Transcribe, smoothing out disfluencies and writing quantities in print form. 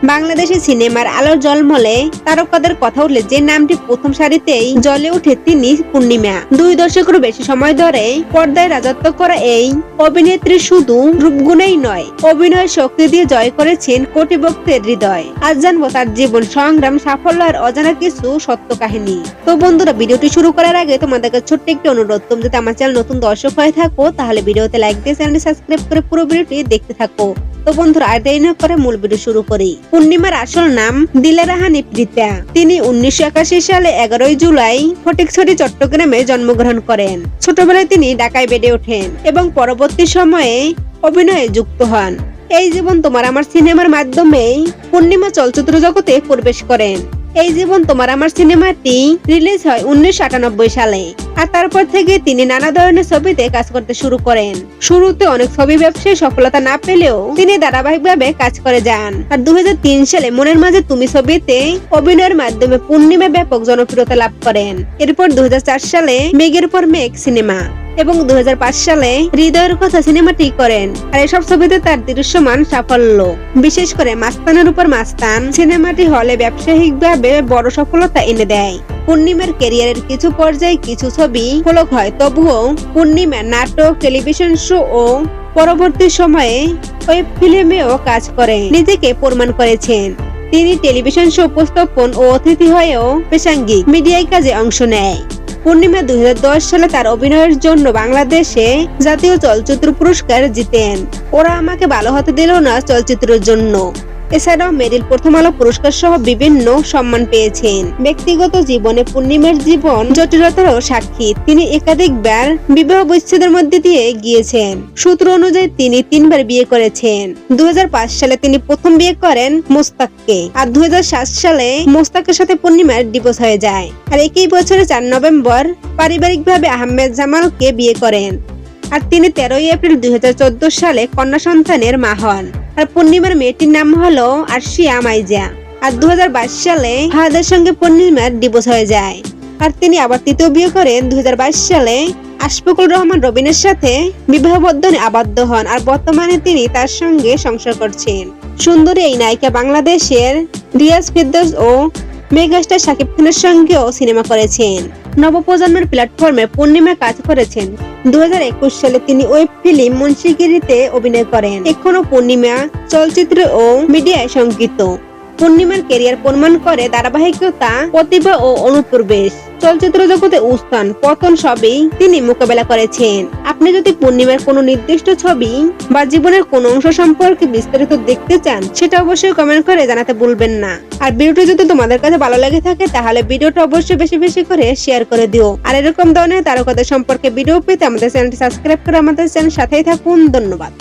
বাংলাদেশি সিনেমার আলোর ঝলমলে তারকাদের কথা উঠলে যে নামটি প্রথম সারিতেই জ্বলে ওঠে তিনি পূর্ণিমা। 2 দশকেরও বেশি সময় ধরে পর্দায় রাজত্ব করা এই অভিনেত্রী শুধু রূপগুণেই নয়, অভিনয়ের শক্তি দিয়ে জয় করেছেন কোটি ভক্তের হৃদয়। আজ জানবো তার জীবন সংগ্রাম, সাফল্য আর অজানা কিছু সত্য কাহিনী। তো বন্ধুরা, ভিডিওটি শুরু করার আগে তোমাদেরকে ছোট্ট একটি অনুরোধ, তুমি যদি আমার চ্যানেল নতুন দর্শক হয়ে থাকো তাহলে ভিডিওতে লাইক দিয়ে চ্যানেলটি সাবস্ক্রাইব করে পুরো ভিডিওটি দেখতে থাকো। তো বন্ধুরা, আর দেরি না করে মূল ভিডিও শুরু করি। পূর্ণিমার আসল নাম দিলেরাহানি প্রীতা। তিনি 1981 সালে 11 জুলাই ফটিকছড়ি, চট্টগ্রামে জন্মগ্রহণ করেন। ছোটবেলায় তিনি ঢাকায় বেড়ে ওঠেন এবং পরবর্তী সময়ে অভিনয়ে যুক্ত হন। এই জীবন তোমার আমার সিনেমার মাধ্যমে পূর্ণিমা চলচ্চিত্র জগতে প্রবেশ করেন। এই জীবন তোমার আমার সিনেমাটি রিলিজ হয় 1998 সালে। আর তারপর থেকে তিনি নানা ধরনের ছবিতে কাজ করতে শুরু করেন। শুরুতে অনেক ছবি ব্যবসায় সফলতা না পেলেও তিনি ধারাবাহিকভাবে কাজ করে যান। আর 2003 সালে মনের মাঝে তুমি ছবিতে অভিনয়ের মাধ্যমে পূর্ণিমা ব্যাপক জনপ্রিয়তা লাভ করেন। এরপর 2004 সালে মেঘের পর মেঘ সিনেমা এবং 2005 সালে হৃদয়ের কথা সিনেমাটি করেন। আর এসব ছবিতে তার দৃশ্যমান সাফল্য, বিশেষ করে মাস্তানের উপর মাস্তান সিনেমাটি হলে ব্যবসায়িকভাবে বড় সফলতা এনে দেয়। পূর্ণিমার ক্যারিয়ারের কিছু পর্যায়ে কিছু ছবি ফলক হয়, তবুও পূর্ণিমা নাটক, টেলিভিশন শো ও পরবর্তী সময়ে ওয়েব ফিল্মেও কাজ করে নিজেকে প্রমাণ করেছেন। তিনি টেলিভিশন শো উপস্থাপন ও অতিথি হয়েও প্রাসঙ্গিক মিডিয়ায় কাজে অংশ নেয়। পূর্ণিমা 2010 সালে তার অভিনয়ের জন্য বাংলাদেশে জাতীয় চলচ্চিত্র পুরস্কার জিতেন। ওরা আমাকে ভালো হতে দিল না চলচ্চিত্রের জন্য। এছাড়াও মেরিল, প্রথম আলো পুরস্কার সহ বিভিন্ন সম্মান পেয়েছেন। ব্যক্তিগত জীবনে পূর্ণিমার জীবন জটিলতারও সাক্ষী। তিনি একাধিকবার বিবাহ বিচ্ছেদের মধ্যে দিয়ে গিয়েছেন। সূত্র অনুযায়ী তিনি 3 বার বিয়ে করেছেন। 2005 সালে তিনি প্রথম বিয়ে করেন মোস্তাককে। আর 2007 সালে মোস্তাকের সাথে পূর্ণিমার ডিভোর্স হয়ে যায়। আর একই বছরে 4 নভেম্বর পারিবারিকভাবে আহমেদ জামালকে বিয়ে করেন। আর তিনি 13 এপ্রিল 2014 সালে কন্যা সন্তানের মা হন। আর পূর্ণিমার মেয়েটির নাম হলো আরশিয়া মাইজা। আর 2022 সালে ফাহাদের সঙ্গে পূর্ণিমার ডিভোর্স হয়ে যায়। আর তিনি আবার তৃতীয় বিয়ে করেন 2022 সালে আশফাকুল রহমান রবিনের সাথে বিবাহ বন্ধনে আবদ্ধ হন। আর বর্তমানে তিনি তার সঙ্গে সংসার করছেন। সুন্দরী এই নায়িকা বাংলাদেশের রিয়াজ ফেরদৌস ও মেগাস্টার শাকিব খানের সঙ্গেও সিনেমা করেছেন। নবপ্রজন্মের প্ল্যাটফর্মে পূর্ণিমা কাজ করেছেন। 2021 সালে তিনি ওয়েব ফিল্ম মুন্সিগিরিতে অভিনয় করেন। এখনো পূর্ণিমা চলচ্চিত্র ও মিডিয়ায় সংগীত। পূর্ণিমার ক্যারিয়ার প্রমাণ করে ধারাবাহিকতা, প্রতিভা ও অনুপ্রবেশ। চলচ্চিত্র জগতে উত্থান পতন সবই তিনি মোকাবেলা করেছেন। আপনি যদি পূর্ণিমার কোনো নির্দিষ্ট ছবি বা জীবনের কোন অংশ সম্পর্কে বিস্তারিত দেখতে চান, সেটা অবশ্যই কমেন্ট করে জানাতে ভুলবেন না। আর ভিডিওটি যদি তোমাদের কাছে ভালো লেগে থাকে তাহলে ভিডিওটা অবশ্যই বেশি বেশি করে শেয়ার করে দিও। আর এরকম ধরনের তারকাদের সম্পর্কে ভিডিও পেতে আমাদের চ্যানেলটি সাবস্ক্রাইব করে আমাদের চ্যানেল সাথেই থাকুন। ধন্যবাদ।